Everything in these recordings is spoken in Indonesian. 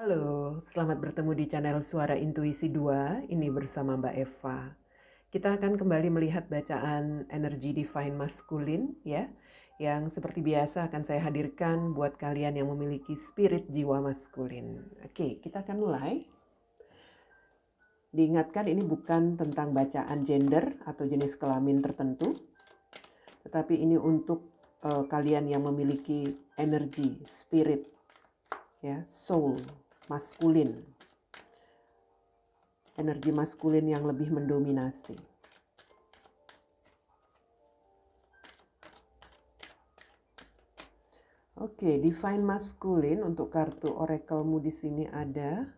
Halo, selamat bertemu di channel Suara Intuisi 2, ini bersama Mbak Eva. Kita akan kembali melihat bacaan energi divine maskulin ya, yang seperti biasa akan saya hadirkan buat kalian yang memiliki spirit jiwa maskulin. Oke, kita akan mulai. Diingatkan ini bukan tentang bacaan gender atau jenis kelamin tertentu, tetapi ini untuk kalian yang memiliki energi, spirit, ya, soul, maskulin. Energi maskulin yang lebih mendominasi. Oke, divine masculine untuk kartu oracle-mu di sini ada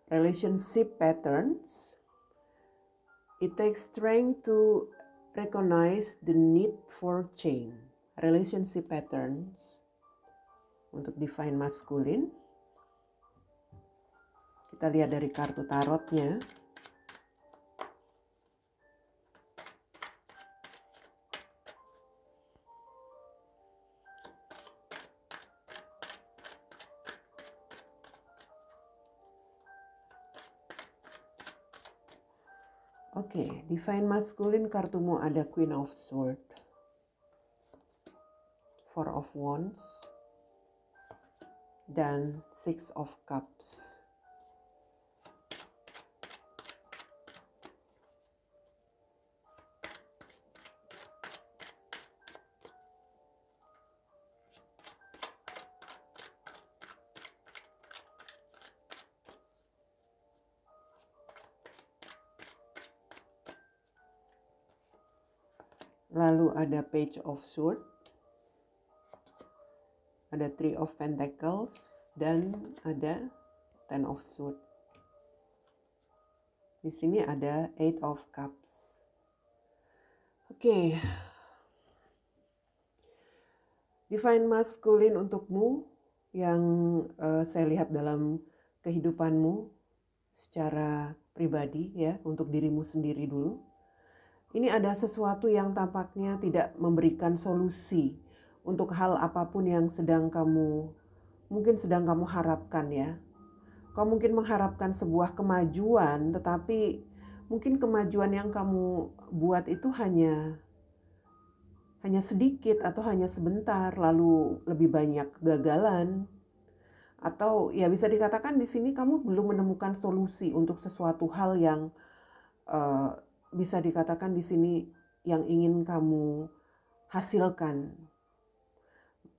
relationship patterns. It takes strength to recognize the need for change. Relationship patterns untuk divine masculine. Kita lihat dari kartu tarotnya. Oke, divine masculine kartumu ada Queen of Swords, Four of Wands, dan Six of Cups. Lalu ada Page of Swords, ada Three of Pentacles, dan ada Ten of Swords. Di sini ada Eight of Cups. Oke. Divine masculine untukmu yang saya lihat dalam kehidupanmu secara pribadi ya, untuk dirimu sendiri dulu. Ini ada sesuatu yang tampaknya tidak memberikan solusi untuk hal apapun yang mungkin sedang kamu harapkan ya. Kau mungkin mengharapkan sebuah kemajuan, tetapi mungkin kemajuan yang kamu buat itu hanya sedikit atau hanya sebentar, lalu lebih banyak gagalan. Atau ya bisa dikatakan di sini kamu belum menemukan solusi untuk sesuatu hal yang bisa dikatakan di sini yang ingin kamu hasilkan.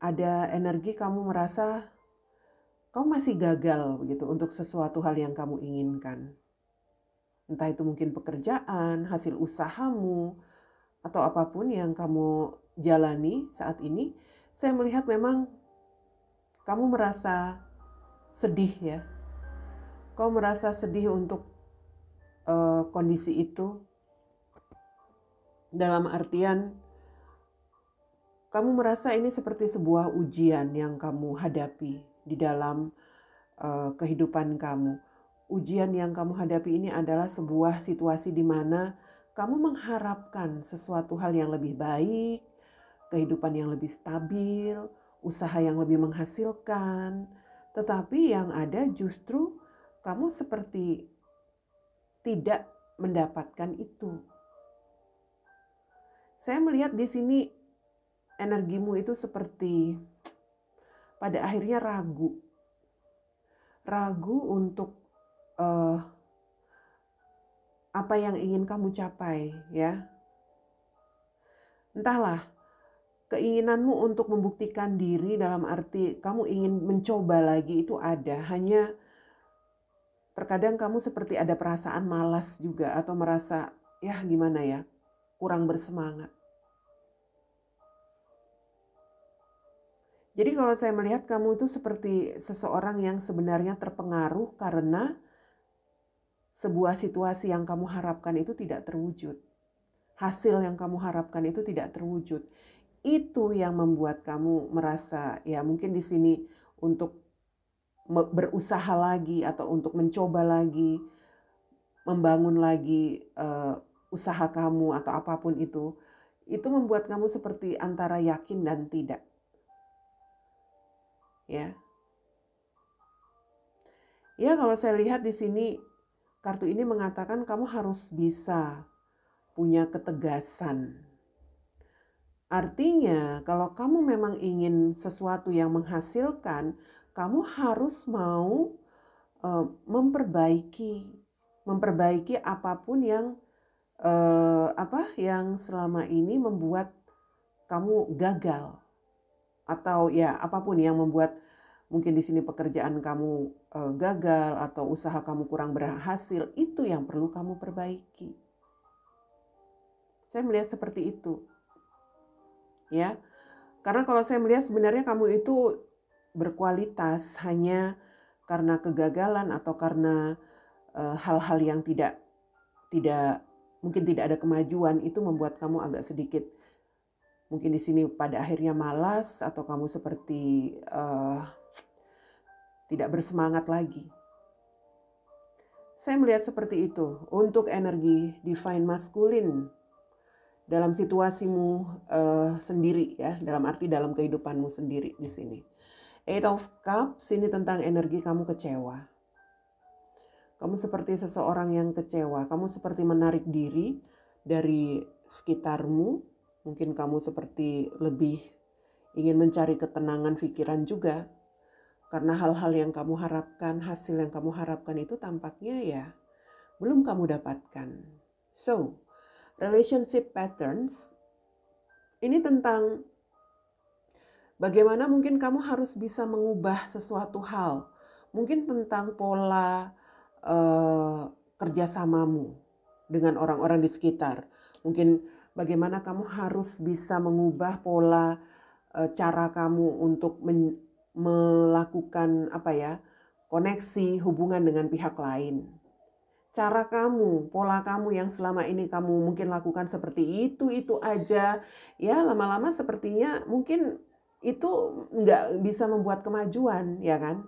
Ada energi kamu merasa kamu masih gagal begitu untuk sesuatu hal yang kamu inginkan. Entah itu mungkin pekerjaan, hasil usahamu, atau apapun yang kamu jalani saat ini. Saya melihat memang kamu merasa sedih ya. Kau merasa sedih untuk kondisi itu. Dalam artian, kamu merasa ini seperti sebuah ujian yang kamu hadapi di dalam kehidupan kamu. Ujian yang kamu hadapi ini adalah sebuah situasi di mana kamu mengharapkan sesuatu hal yang lebih baik, kehidupan yang lebih stabil, usaha yang lebih menghasilkan. Tetapi yang ada justru kamu seperti tidak mendapatkan itu. Saya melihat di sini energimu itu seperti pada akhirnya ragu. Ragu untuk apa yang ingin kamu capai ya. Entahlah, keinginanmu untuk membuktikan diri dalam arti kamu ingin mencoba lagi itu ada. Hanya terkadang kamu seperti ada perasaan malas juga atau merasa ya gimana ya, kurang bersemangat. Jadi kalau saya melihat kamu itu seperti seseorang yang sebenarnya terpengaruh karena sebuah situasi yang kamu harapkan itu tidak terwujud. Hasil yang kamu harapkan itu tidak terwujud. Itu yang membuat kamu merasa ya mungkin di sini untuk berusaha lagi atau untuk mencoba lagi, membangun lagi usaha kamu atau apapun itu membuat kamu seperti antara yakin dan tidak. Ya. Ya, kalau saya lihat di sini kartu ini mengatakan kamu harus bisa punya ketegasan. Artinya, kalau kamu memang ingin sesuatu yang menghasilkan, kamu harus mau memperbaiki apapun yang selama ini membuat kamu gagal, atau ya apapun yang membuat mungkin di sini pekerjaan kamu gagal atau usaha kamu kurang berhasil, itu yang perlu kamu perbaiki. Saya melihat seperti itu. Ya. Karena kalau saya melihat sebenarnya kamu itu berkualitas hanya karena kegagalan atau karena hal-hal yang tidak mungkin tidak ada kemajuan, itu membuat kamu agak sedikit mungkin di sini pada akhirnya malas, atau kamu seperti tidak bersemangat lagi. Saya melihat seperti itu untuk energi divine masculine dalam situasimu sendiri, ya, dalam arti dalam kehidupanmu sendiri di sini. Eight of Cups ini tentang energi kamu kecewa. Kamu seperti seseorang yang kecewa, kamu seperti menarik diri dari sekitarmu. Mungkin kamu seperti lebih ingin mencari ketenangan pikiran juga. Karena hal-hal yang kamu harapkan, hasil yang kamu harapkan itu tampaknya ya belum kamu dapatkan. So, relationship patterns ini tentang bagaimana mungkin kamu harus bisa mengubah sesuatu hal. Mungkin tentang pola kerjasamamu dengan orang-orang di sekitar. Mungkin bagaimana kamu harus bisa mengubah pola cara kamu untuk melakukan koneksi hubungan dengan pihak lain. Cara kamu, pola kamu yang selama ini kamu mungkin lakukan seperti itu aja, ya lama-lama sepertinya mungkin itu nggak bisa membuat kemajuan, ya kan?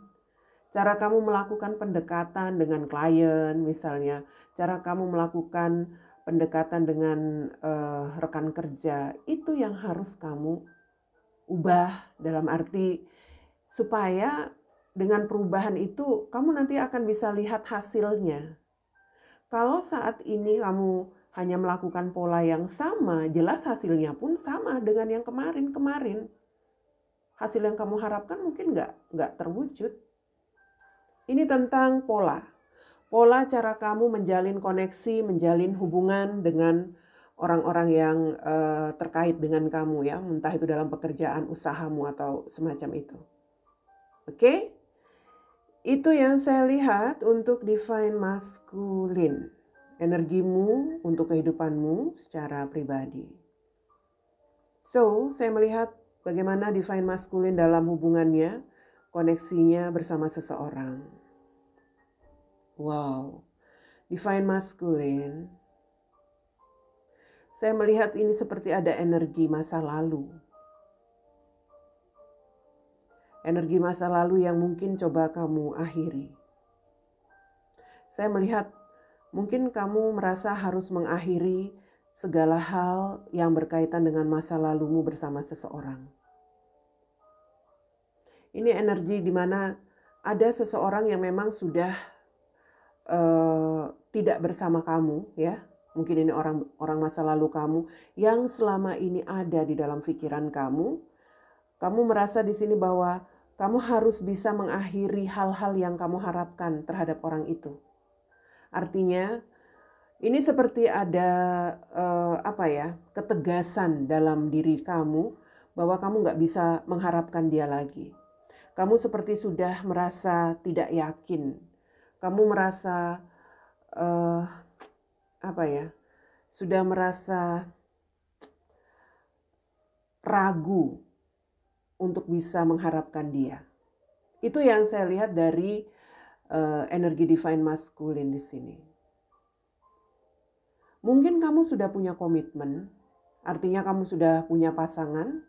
Cara kamu melakukan pendekatan dengan klien misalnya, cara kamu melakukan pendekatan dengan rekan kerja, itu yang harus kamu ubah, dalam arti supaya dengan perubahan itu kamu nanti akan bisa lihat hasilnya. Kalau saat ini kamu hanya melakukan pola yang sama, jelas hasilnya pun sama dengan yang kemarin-kemarin. Hasil yang kamu harapkan mungkin nggak terwujud. Ini tentang pola. Pola cara kamu menjalin koneksi, menjalin hubungan dengan orang-orang yang terkait dengan kamu, ya, entah itu dalam pekerjaan, usahamu, atau semacam itu. Oke? Itu yang saya lihat untuk divine masculine. Energimu untuk kehidupanmu secara pribadi. So, saya melihat bagaimana divine masculine dalam hubungannya, koneksinya bersama seseorang. Wow, divine masculine. Saya melihat ini seperti ada energi masa lalu. Energi masa lalu yang mungkin coba kamu akhiri. Saya melihat mungkin kamu merasa harus mengakhiri segala hal yang berkaitan dengan masa lalumu bersama seseorang. Ini energi di mana ada seseorang yang memang sudah tidak bersama kamu, ya. Mungkin ini orang masa lalu kamu yang selama ini ada di dalam pikiran kamu. Kamu merasa di sini bahwa kamu harus bisa mengakhiri hal-hal yang kamu harapkan terhadap orang itu. Artinya ini seperti ada ketegasan dalam diri kamu bahwa kamu nggak bisa mengharapkan dia lagi. Kamu seperti sudah merasa tidak yakin. Kamu merasa sudah merasa ragu untuk bisa mengharapkan dia. Itu yang saya lihat dari energi divine masculine di sini. Mungkin kamu sudah punya komitmen, artinya kamu sudah punya pasangan,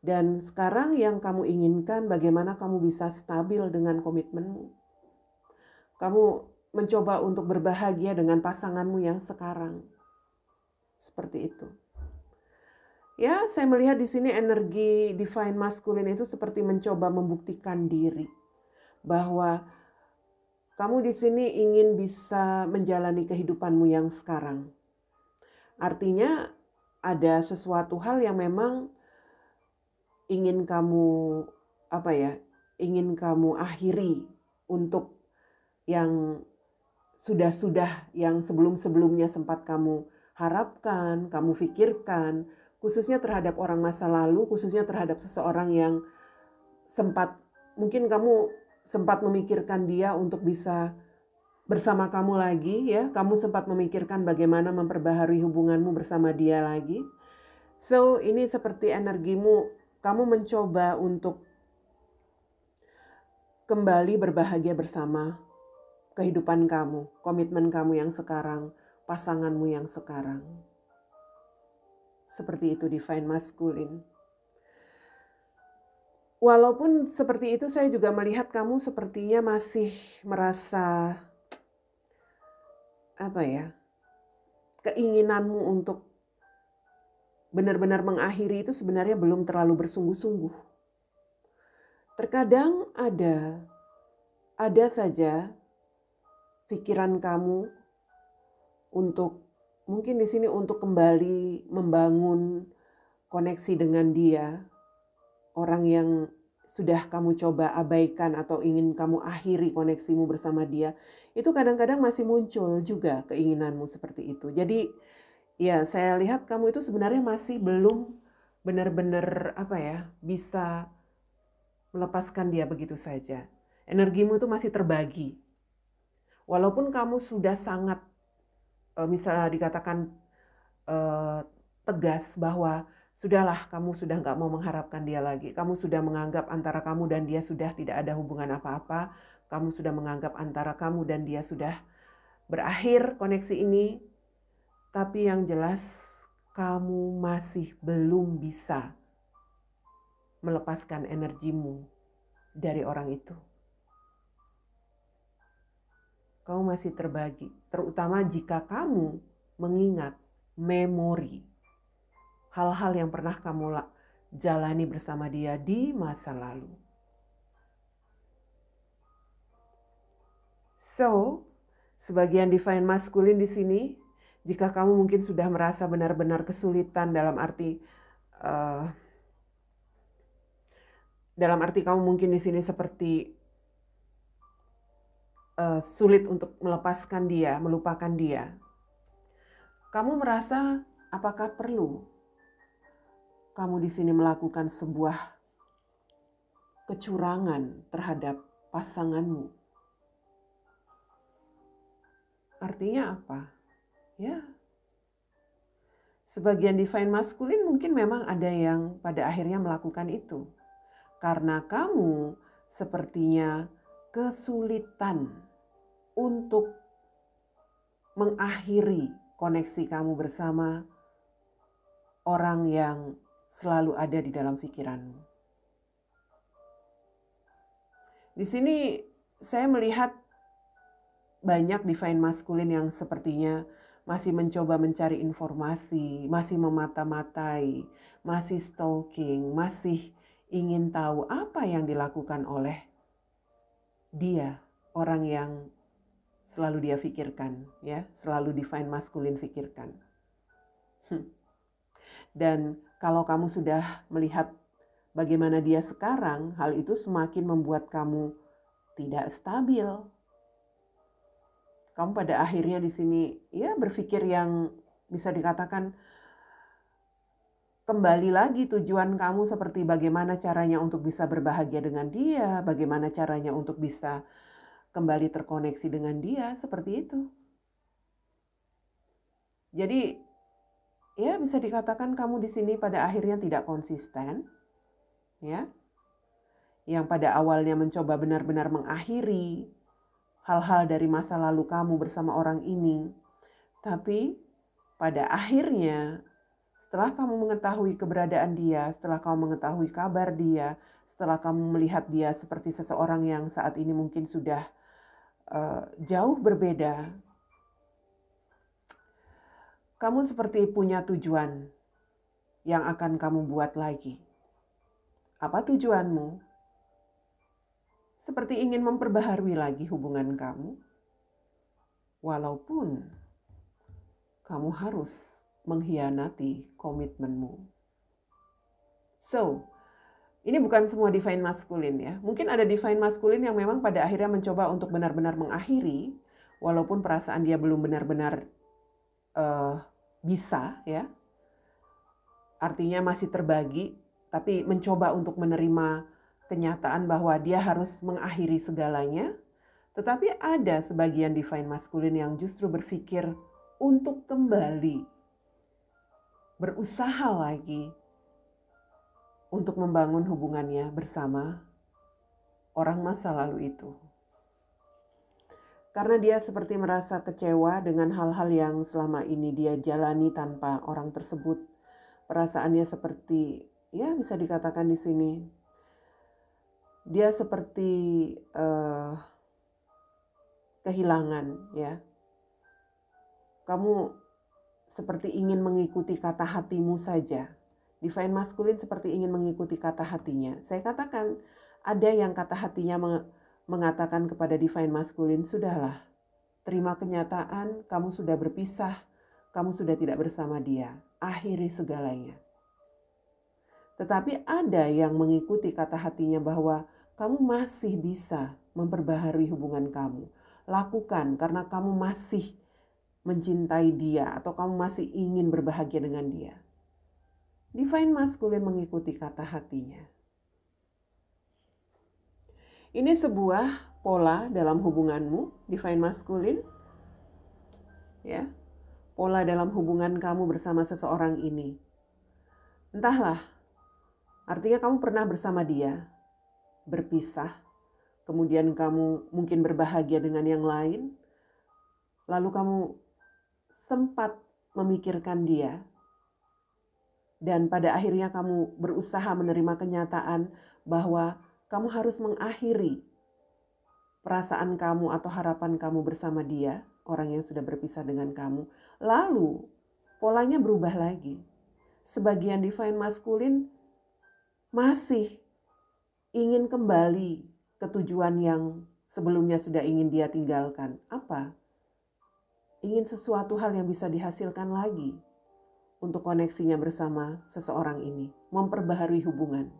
dan sekarang yang kamu inginkan bagaimana kamu bisa stabil dengan komitmenmu. Kamu mencoba untuk berbahagia dengan pasanganmu yang sekarang. Seperti itu. Ya, saya melihat di sini energi divine masculine itu seperti mencoba membuktikan diri bahwa Kamu di sini ingin bisa menjalani kehidupanmu yang sekarang. Artinya ada sesuatu hal yang memang ingin kamu ingin kamu akhiri untuk yang sudah-sudah, yang sebelum-sebelumnya sempat kamu harapkan, kamu pikirkan, khususnya terhadap orang masa lalu, khususnya terhadap seseorang yang mungkin kamu sempat memikirkan dia untuk bisa bersama kamu lagi, ya. Kamu sempat memikirkan bagaimana memperbaharui hubunganmu bersama dia lagi. So, ini seperti energimu, kamu mencoba untuk kembali berbahagia bersama kehidupan kamu, komitmen kamu yang sekarang, pasanganmu yang sekarang. Seperti itu Divine Masculine. Walaupun seperti itu, saya juga melihat kamu sepertinya masih merasa keinginanmu untuk benar-benar mengakhiri itu sebenarnya belum terlalu bersungguh-sungguh. Terkadang ada saja pikiran kamu untuk mungkin di sini untuk kembali membangun koneksi dengan dia, orang yang sudah kamu coba abaikan atau ingin kamu akhiri koneksimu bersama dia, itu kadang-kadang masih muncul juga keinginanmu seperti itu. Jadi ya, saya lihat kamu itu sebenarnya masih belum benar-benar bisa melepaskan dia begitu saja. Energimu itu masih terbagi. Walaupun kamu sudah sangat bisa dikatakan tegas bahwa sudahlah, kamu sudah nggak mau mengharapkan dia lagi. Kamu sudah menganggap antara kamu dan dia sudah tidak ada hubungan apa-apa. Kamu sudah menganggap antara kamu dan dia sudah berakhir koneksi ini. Tapi yang jelas kamu masih belum bisa melepaskan energimu dari orang itu. Kamu masih terbagi, terutama jika kamu mengingat memori hal-hal yang pernah kamu jalani bersama dia di masa lalu. So, sebagian Divine Masculine di sini, jika kamu mungkin sudah merasa benar-benar kesulitan dalam arti kamu mungkin di sini seperti sulit untuk melepaskan dia, melupakan dia. Kamu merasa apakah perlu kamu di sini melakukan sebuah kecurangan terhadap pasanganmu? Artinya apa? Ya, sebagian Divine Masculine mungkin memang ada yang pada akhirnya melakukan itu. Karena kamu sepertinya kesulitan untuk mengakhiri koneksi kamu bersama orang yang selalu ada di dalam pikiranmu. Di sini saya melihat banyak Divine Masculine yang sepertinya masih mencoba mencari informasi, masih memata-matai, masih stalking, masih ingin tahu apa yang dilakukan oleh dia, orang yang selalu dia pikirkan, ya, selalu Divine Masculine pikirkan. Dan kalau kamu sudah melihat bagaimana dia sekarang, hal itu semakin membuat kamu tidak stabil. Kamu pada akhirnya di sini ya berpikir yang bisa dikatakan kembali lagi tujuan kamu seperti bagaimana caranya untuk bisa berbahagia dengan dia, bagaimana caranya untuk bisa kembali terkoneksi dengan dia, seperti itu. Jadi ya bisa dikatakan kamu di sini pada akhirnya tidak konsisten, ya. Yang pada awalnya mencoba benar-benar mengakhiri hal-hal dari masa lalu kamu bersama orang ini. Tapi pada akhirnya setelah kamu mengetahui keberadaan dia, setelah kamu mengetahui kabar dia, setelah kamu melihat dia seperti seseorang yang saat ini mungkin sudah jauh berbeda, kamu seperti punya tujuan yang akan kamu buat lagi. Apa tujuanmu? seperti ingin memperbaharui lagi hubungan kamu, walaupun kamu harus mengkhianati komitmenmu. So, ini bukan semua divine masculine ya. Mungkin ada divine masculine yang memang pada akhirnya mencoba untuk benar-benar mengakhiri, walaupun perasaan dia belum benar-benar bisa ya. Artinya masih terbagi, tapi mencoba untuk menerima kenyataan bahwa dia harus mengakhiri segalanya. Tetapi ada sebagian divine masculine yang justru berpikir untuk kembali, berusaha lagi untuk membangun hubungannya bersama orang masa lalu itu. Karena dia seperti merasa kecewa dengan hal-hal yang selama ini dia jalani tanpa orang tersebut. Perasaannya seperti, ya bisa dikatakan di sini, dia seperti kehilangan ya. Kamu seperti ingin mengikuti kata hatimu saja. Divine masculine seperti ingin mengikuti kata hatinya. Saya katakan, ada yang kata hatinya mengatakan kepada divine masculine, sudahlah, terima kenyataan, kamu sudah berpisah, kamu sudah tidak bersama dia, akhiri segalanya. Tetapi ada yang mengikuti kata hatinya bahwa kamu masih bisa memperbaharui hubungan kamu. Lakukan karena kamu masih mencintai dia atau kamu masih ingin berbahagia dengan dia. Divine masculine mengikuti kata hatinya. Ini sebuah pola dalam hubunganmu, divine masculine. Ya. Pola dalam hubungan kamu bersama seseorang ini. Entahlah, artinya kamu pernah bersama dia, berpisah, kemudian kamu mungkin berbahagia dengan yang lain, lalu kamu sempat memikirkan dia, dan pada akhirnya kamu berusaha menerima kenyataan bahwa kamu harus mengakhiri perasaan kamu atau harapan kamu bersama dia, orang yang sudah berpisah dengan kamu. Lalu polanya berubah lagi. Sebagian divine masculine masih ingin kembali ke tujuan yang sebelumnya sudah ingin dia tinggalkan. Apa? Ingin sesuatu hal yang bisa dihasilkan lagi untuk koneksinya bersama seseorang ini, memperbaharui hubungan.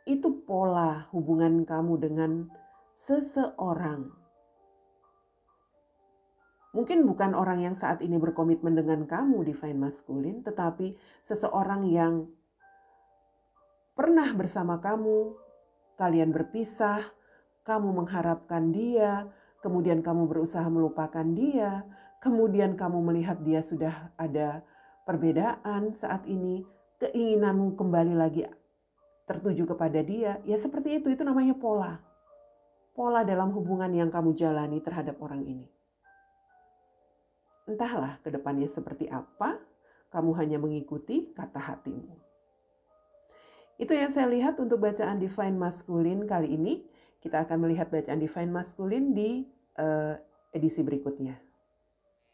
Itu pola hubungan kamu dengan seseorang. Mungkin bukan orang yang saat ini berkomitmen dengan kamu, divine masculine, tetapi seseorang yang pernah bersama kamu, kalian berpisah, kamu mengharapkan dia, kemudian kamu berusaha melupakan dia, kemudian kamu melihat dia sudah ada perbedaan saat ini, keinginanmu kembali lagi tertuju kepada dia, ya seperti itu namanya pola. Pola dalam hubungan yang kamu jalani terhadap orang ini. Entahlah ke depannya seperti apa, kamu hanya mengikuti kata hatimu. Itu yang saya lihat untuk bacaan divine masculine kali ini. Kita akan melihat bacaan divine masculine di edisi berikutnya.